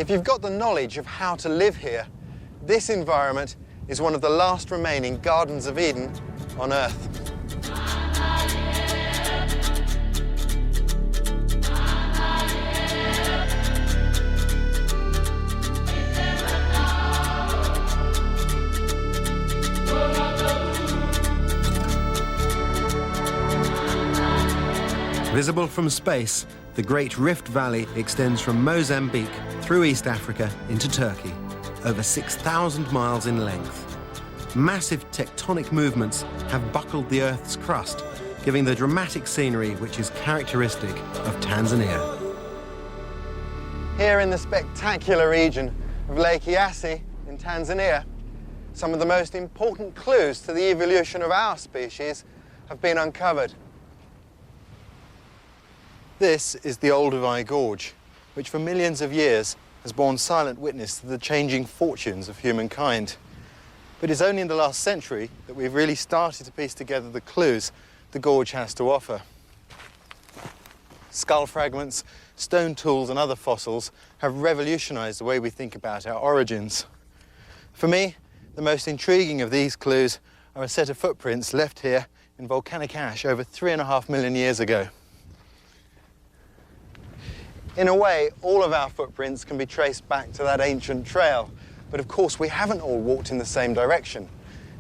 If you've got the knowledge of how to live here, this environment is one of the last remaining Gardens of Eden on Earth. Visible from space, the Great Rift Valley extends from Mozambique through East Africa into Turkey, over 6,000 miles in length. Massive tectonic movements have buckled the Earth's crust, giving the dramatic scenery which is characteristic of Tanzania. Here in the spectacular region of Lake Eyasi in Tanzania, some of the most important clues to the evolution of our species have been uncovered. This is the Olduvai Gorge, which for millions of years has borne silent witness to the changing fortunes of humankind. But it's only in the last century that we've really started to piece together the clues the gorge has to offer. Skull fragments, stone tools and other fossils have revolutionized the way we think about our origins. For me, the most intriguing of these clues are a set of footprints left here in volcanic ash over 3.5 million years ago. In a way, all of our footprints can be traced back to that ancient trail, but of course we haven't all walked in the same direction.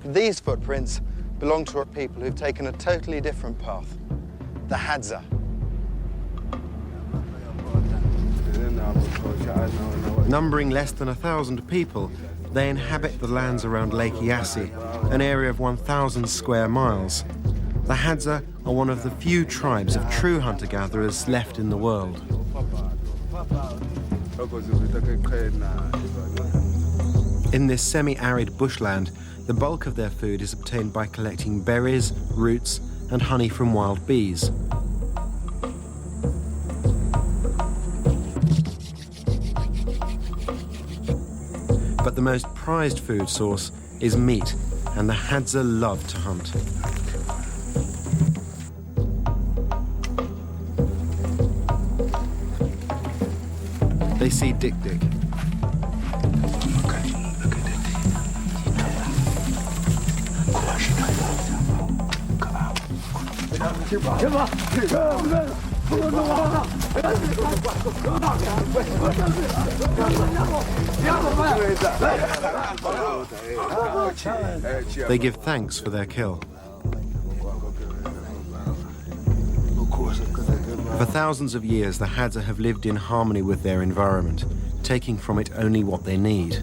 These footprints belong to people who've taken a totally different path, the Hadza. Numbering less than 1,000 people, they inhabit the lands around Lake Eyasi, an area of 1,000 square miles. The Hadza are one of the few tribes of true hunter-gatherers left in the world. In this semi-arid bushland, the bulk of their food is obtained by collecting berries, roots, and honey from wild bees. But the most prized food source is meat, and the Hadza love to hunt. They see Dik-Dik. They give thanks for their kill. For thousands of years, the Hadza have lived in harmony with their environment, taking from it only what they need.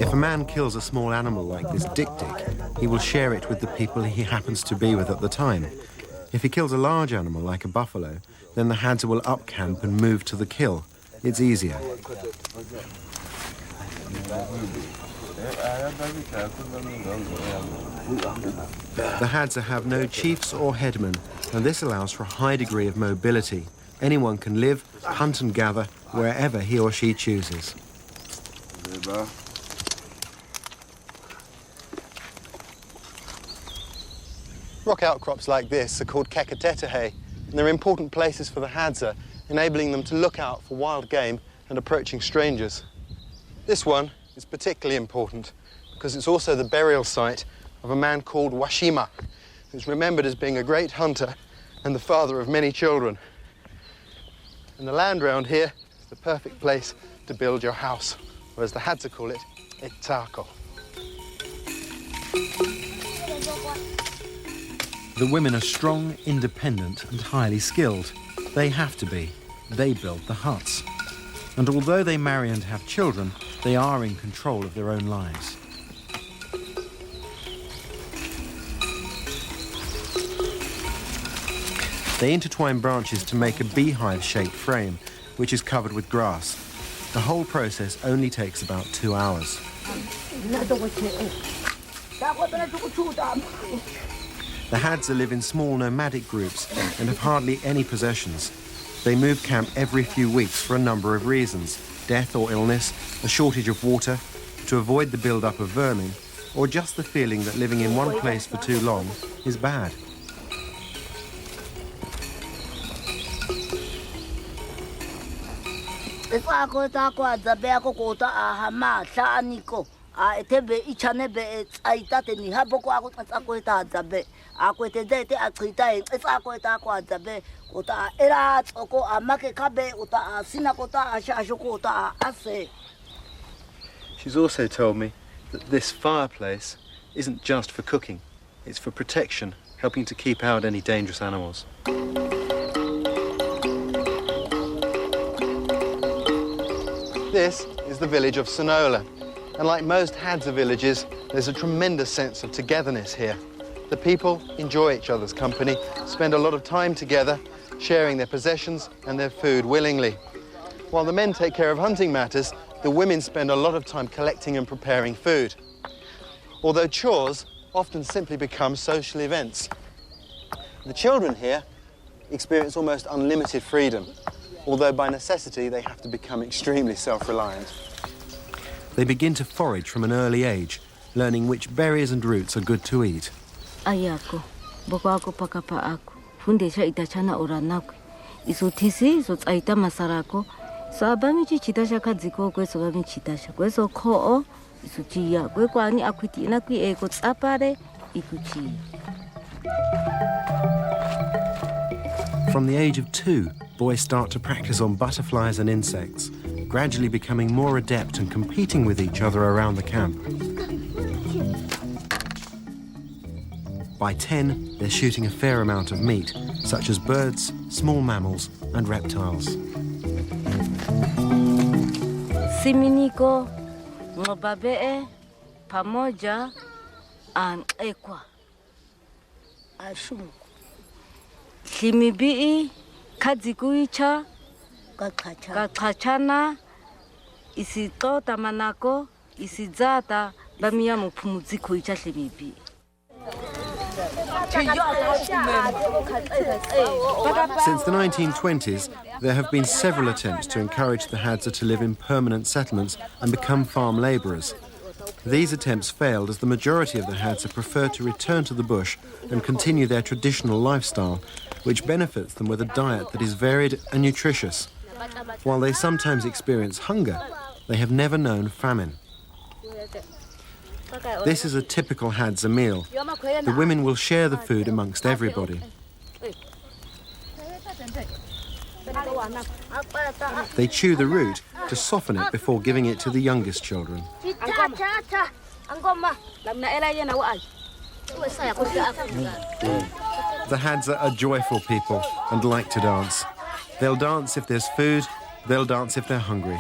If a man kills a small animal like this Dik-Dik, he will share it with the people he happens to be with at the time. If he kills a large animal like a buffalo, then the Hadza will up camp and move to the kill. It's easier. The Hadza have no chiefs or headmen, and this allows for a high degree of mobility. Anyone can live, hunt and gather wherever he or she chooses. Rock outcrops like this are called kekatetehe, and they're important places for the Hadza, enabling them to look out for wild game and approaching strangers. This one is particularly important because it's also the burial site of a man called Washima, who's remembered as being a great hunter and the father of many children. And the land round here is the perfect place to build your house, or as the Hadza call it, etako. The women are strong, independent, and highly skilled. They have to be. They build the huts. And although they marry and have children, they are in control of their own lives. They intertwine branches to make a beehive-shaped frame, which is covered with grass. The whole process only takes about 2 hours. The Hadza live in small nomadic groups and have hardly any possessions. They move camp every few weeks for a number of reasons: death or illness, a shortage of water, to avoid the build-up of vermin, or just the feeling that living in one place for too long is bad. She's also told me that this fireplace isn't just for cooking, it's for protection, helping to keep out any dangerous animals. This is the village of Sonola, and like most Hadza villages, there's a tremendous sense of togetherness here. The people enjoy each other's company, spend a lot of time together, sharing their possessions and their food willingly. While the men take care of hunting matters, the women spend a lot of time collecting and preparing food. Although chores often simply become social events. The children here experience almost unlimited freedom, although by necessity they have to become extremely self-reliant. They begin to forage from an early age, learning which berries and roots are good to eat. Ayako, boko ako pakapa ako. Funde siya itachana oranako. Isutisi, aita masarako. So abami chita siya kadziko kwe so abami chita siya. Kwe so koo isuchiya. Kwe kwani akwiti inakwi eko tsapare ikuchi. From the age of 2, boys start to practice on butterflies and insects, gradually becoming more adept and competing with each other around the camp. By 10, they're shooting a fair amount of meat, such as birds, small mammals, and reptiles. Siminiko, ngobabe, pamoja, and ekwa. Ashungu. Limibii, kadzikuicha, kakachana, isito tamanako, isidzata, bamiya mupumudziko icha limibii. Since the 1920s, there have been several attempts to encourage the Hadza to live in permanent settlements and become farm labourers. These attempts failed as the majority of the Hadza prefer to return to the bush and continue their traditional lifestyle, which benefits them with a diet that is varied and nutritious. While they sometimes experience hunger, they have never known famine. This is a typical Hadza meal. The women will share the food amongst everybody. They chew the root to soften it before giving it to the youngest children. The Hadza are joyful people and like to dance. They'll dance if there's food, they'll dance if they're hungry.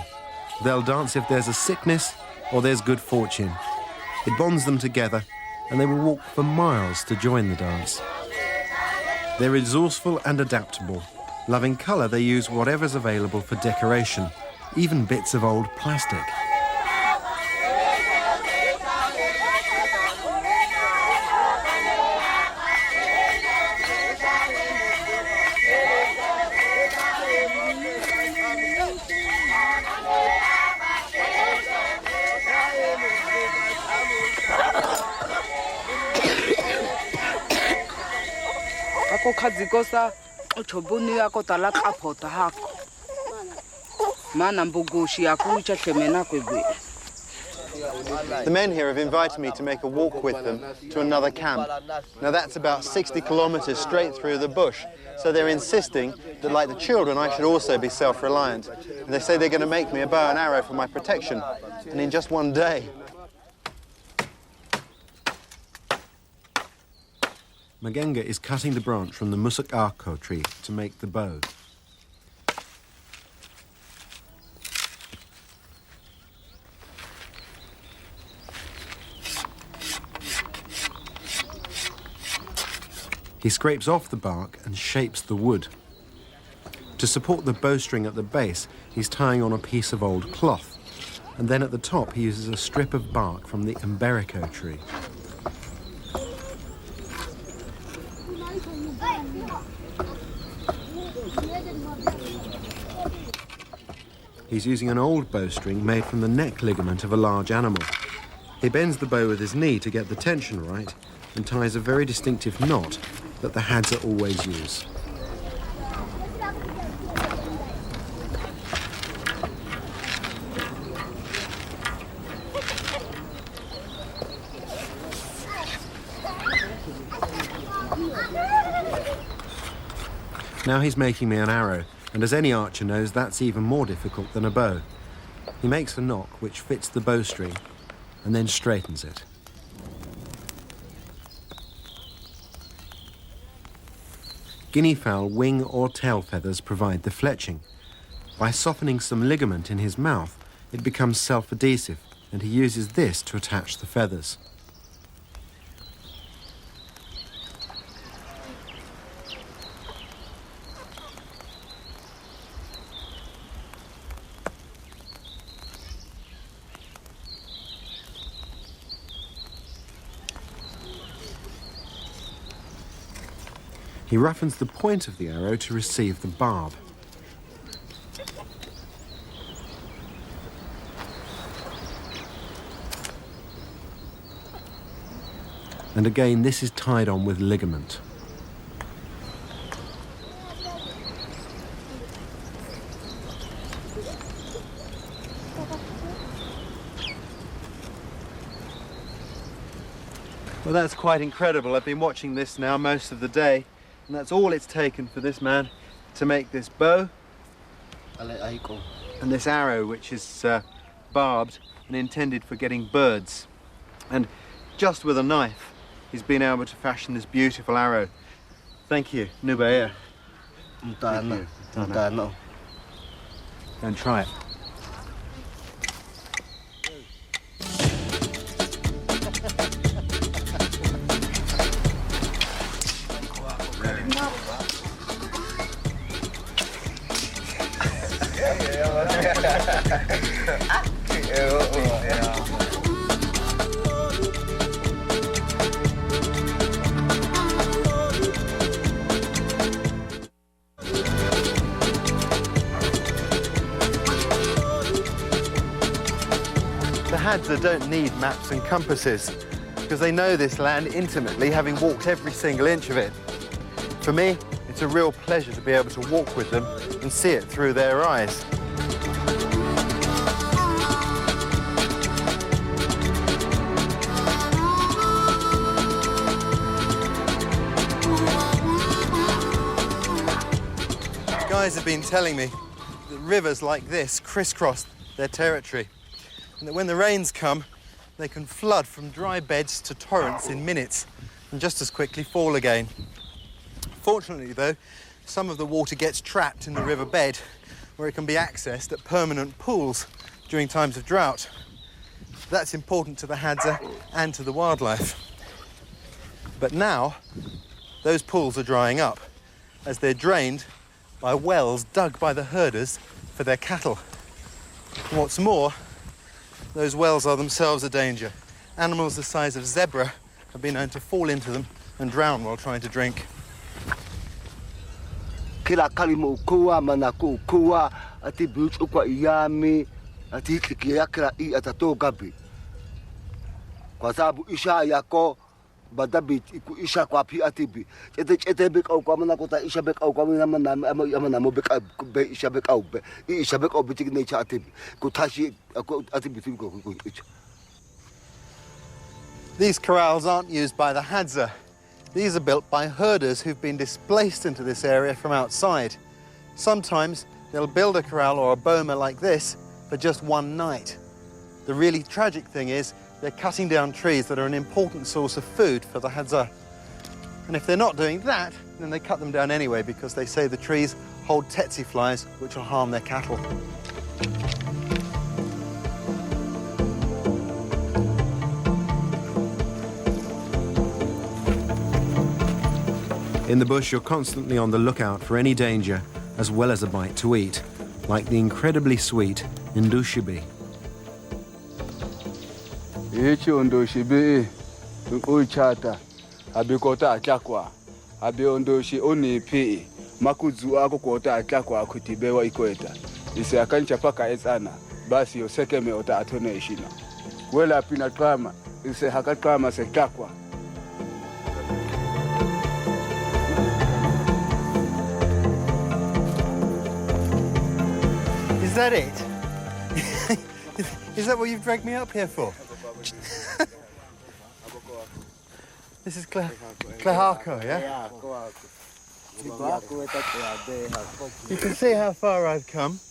They'll dance if there's a sickness or there's good fortune. It bonds them together, and they will walk for miles to join the dance. They're resourceful and adaptable. Loving colour, they use whatever's available for decoration, even bits of old plastic. Kadzikosa uchobuni yako talaka apota hako. Mana mbugushi yako ucha temena kwebe. The men here have invited me to make a walk with them to another camp. Now that's about 60 kilometers straight through the bush. So they're insisting that, like the children, I should also be self-reliant. And they say they're going to make me a bow and arrow for my protection. And in just one day. Magenga is cutting the branch from the musuk tree to make the bow. He scrapes off the bark and shapes the wood. To support the bowstring at the base, he's tying on a piece of old cloth, and then at the top he uses a strip of bark from the emberico tree. He's using an old bowstring made from the neck ligament of a large animal. He bends the bow with his knee to get the tension right and ties a very distinctive knot that the Hadza always use. Now he's making me an arrow, and as any archer knows, that's even more difficult than a bow. He makes a nock which fits the bowstring and then straightens it. Guinea fowl wing or tail feathers provide the fletching. By softening some ligament in his mouth, it becomes self-adhesive, and he uses this to attach the feathers. He roughens the point of the arrow to receive the barb. And again, this is tied on with ligament. Well, that's quite incredible. I've been watching this now most of the day, and that's all it's taken for this man to make this bow and this arrow, which is barbed and intended for getting birds. And just with a knife, he's been able to fashion this beautiful arrow. Thank you, Nubea. Thank you. And try it. The Hadza don't need maps and compasses because they know this land intimately, having walked every single inch of it. For me, it's a real pleasure to be able to walk with them and see it through their eyes. Guys have been telling me that rivers like this crisscross their territory, and that when the rains come, they can flood from dry beds to torrents in minutes and just as quickly fall again. Fortunately, though, some of the water gets trapped in the river bed where it can be accessed at permanent pools during times of drought. That's important to the Hadza and to the wildlife. But now, those pools are drying up as they're drained by wells dug by the herders for their cattle. What's more, those wells are themselves a danger. Animals the size of zebra have been known to fall into them and drown while trying to drink. Kila kalimo kua manako kua ati buch ukwa iyami ati kiakra I atato gabi. Kwa sababu isha yako badabi iku isha kwa pi atibi. Chete bek au kwa manako ta isha bek au kwa amana mo bek be isha bek au be isha bek au bitik ne cha atibi. Kutashi atibi tingo ko isha. These corrals aren't used by the Hadza. These are built by herders who've been displaced into this area from outside. Sometimes they'll build a corral or a boma like this for just one night. The really tragic thing is they're cutting down trees that are an important source of food for the Hadza. And if they're not doing that, then they cut them down anyway because they say the trees hold tsetse flies which will harm their cattle. In the bush, you're constantly on the lookout for any danger, as well as a bite to eat, like the incredibly sweet Indushibi. Indushibi, uchata, abikota atakwa, abiondoshi onipi, makuzu ako kota atakwa kutibewa ikweta. Ise akancha paka ezana, basi yosekeme ota atone ishina. Wela pina klama, ise hakaklama se takwa. Is that it? Is that what you've dragged me up here for? This is Klahako, yeah? You can see how far I've come.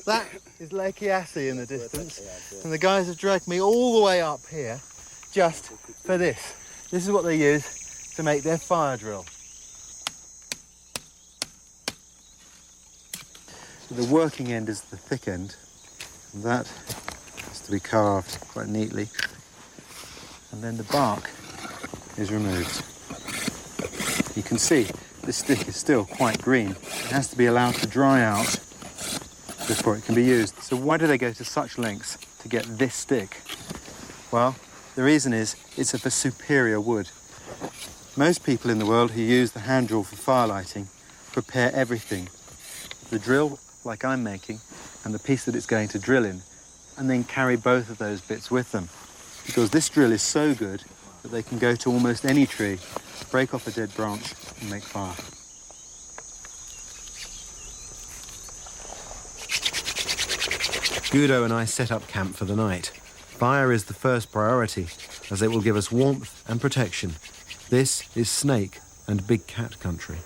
That is Lake Iasi in the distance, and the guys have dragged me all the way up here just for this. This is what they use to make their fire drill. So the working end is the thick end, and that has to be carved quite neatly, and then the bark is removed. You can see this stick is still quite green. It has to be allowed to dry out before it can be used. So why do they go to such lengths to get this stick? Well, the reason is it's of a superior wood. Most people in the world who use the hand drill for fire lighting prepare everything. The drill, like I'm making, and the piece that it's going to drill in, and then carry both of those bits with them. Because this drill is so good that they can go to almost any tree, break off a dead branch and make fire. Guido and I set up camp for the night. Fire is the first priority, as it will give us warmth and protection. This is snake and big cat country.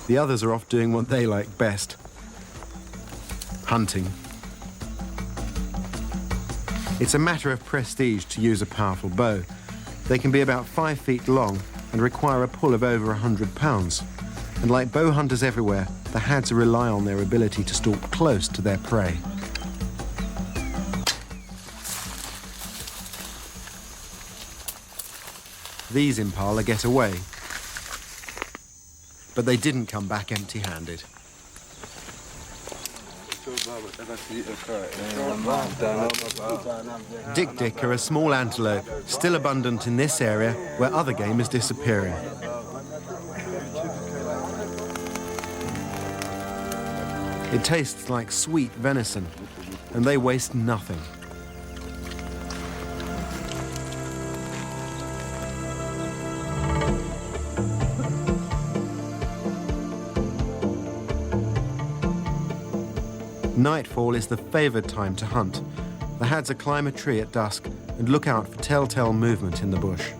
The others are off doing what they like best: hunting. It's a matter of prestige to use a powerful bow. They can be about 5 feet long and require a pull of over 100 pounds. And like bow hunters everywhere, the Hadza rely on their ability to stalk close to their prey. These impala get away, but they didn't come back empty-handed. Dik-dik are a small antelope, still abundant in this area where other game is disappearing. It tastes like sweet venison, and they waste nothing. Nightfall is the favoured time to hunt. The Hadza climb a tree at dusk and look out for telltale movement in the bush.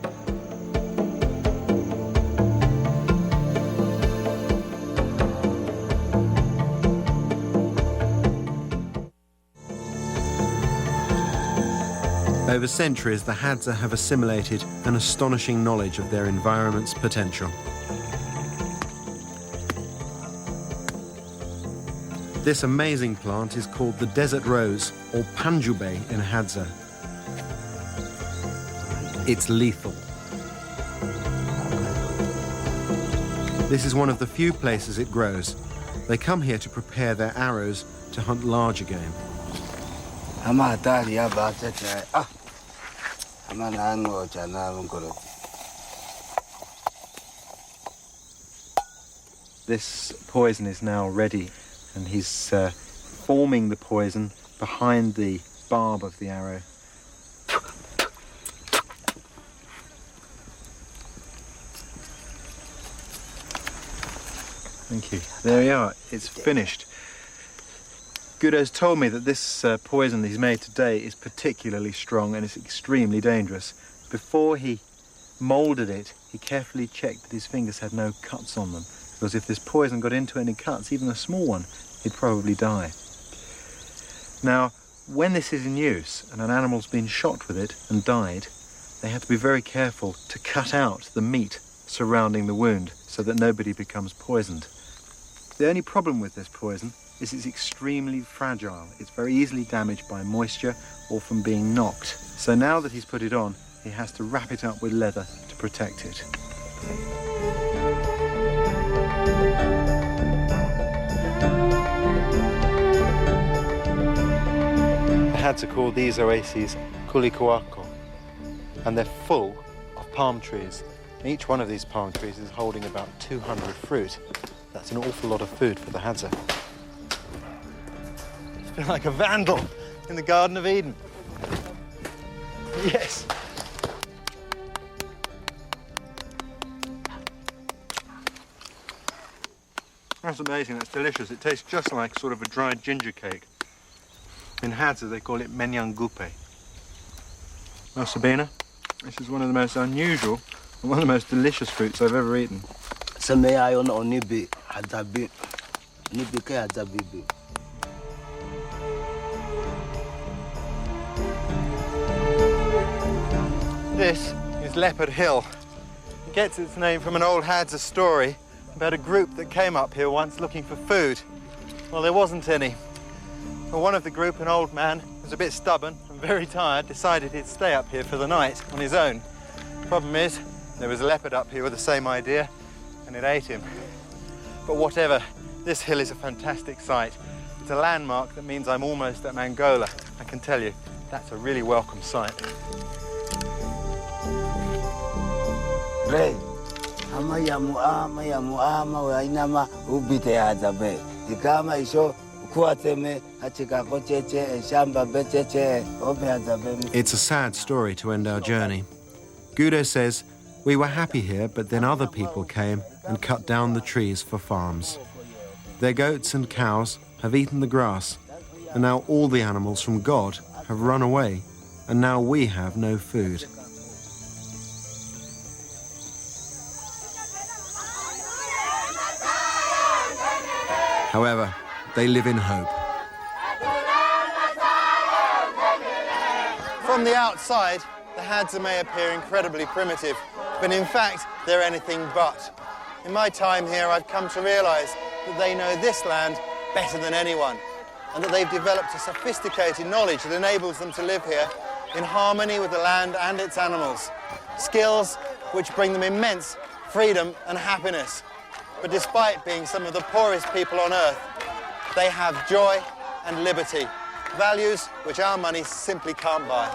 Over centuries, the Hadza have assimilated an astonishing knowledge of their environment's potential. This amazing plant is called the desert rose, or panjube in Hadza. It's lethal. This is one of the few places it grows. They come here to prepare their arrows to hunt larger game. This poison is now ready, and he's forming the poison behind the barb of the arrow. Thank you. There we are. It's finished. Guido's told me that this poison that he's made today is particularly strong and it's extremely dangerous. Before he moulded it, he carefully checked that his fingers had no cuts on them, because if this poison got into any cuts, even a small one, he'd probably die. Now, when this is in use and an animal's been shot with it and died, they have to be very careful to cut out the meat surrounding the wound so that nobody becomes poisoned. The only problem with this poison is it's extremely fragile. It's very easily damaged by moisture or from being knocked. So now that he's put it on, he has to wrap it up with leather to protect it. The Hadza call these oases kulikuako, and they're full of palm trees. And each one of these palm trees is holding about 200 fruit. That's an awful lot of food for the Hadza. I feel like a vandal in the Garden of Eden. Yes. That's amazing, that's delicious. It tastes just like sort of a dried ginger cake. In Hadza, they call it menyangupe. Well, Sabina, this is one of the most unusual and one of the most delicious fruits I've ever eaten. This is Leopard Hill. It gets its name from an old Hadza story about a group that came up here once looking for food. Well, there wasn't any. Well, one of the group, an old man, was a bit stubborn and very tired, decided he'd stay up here for the night on his own. The problem is, there was a leopard up here with the same idea, and it ate him. But whatever, this hill is a fantastic sight. It's a landmark that means I'm almost at Angola. I can tell you, that's a really welcome sight. Ray. It's a sad story to end our journey. Gudo says, we were happy here, but then other people came and cut down the trees for farms. Their goats and cows have eaten the grass, and now all the animals from God have run away, and now we have no food. However, they live in hope. From the outside, the Hadza may appear incredibly primitive, but in fact, they're anything but. In my time here, I've come to realise that they know this land better than anyone, and that they've developed a sophisticated knowledge that enables them to live here in harmony with the land and its animals. Skills which bring them immense freedom and happiness. But despite being some of the poorest people on earth, they have joy and liberty, values which our money simply can't buy.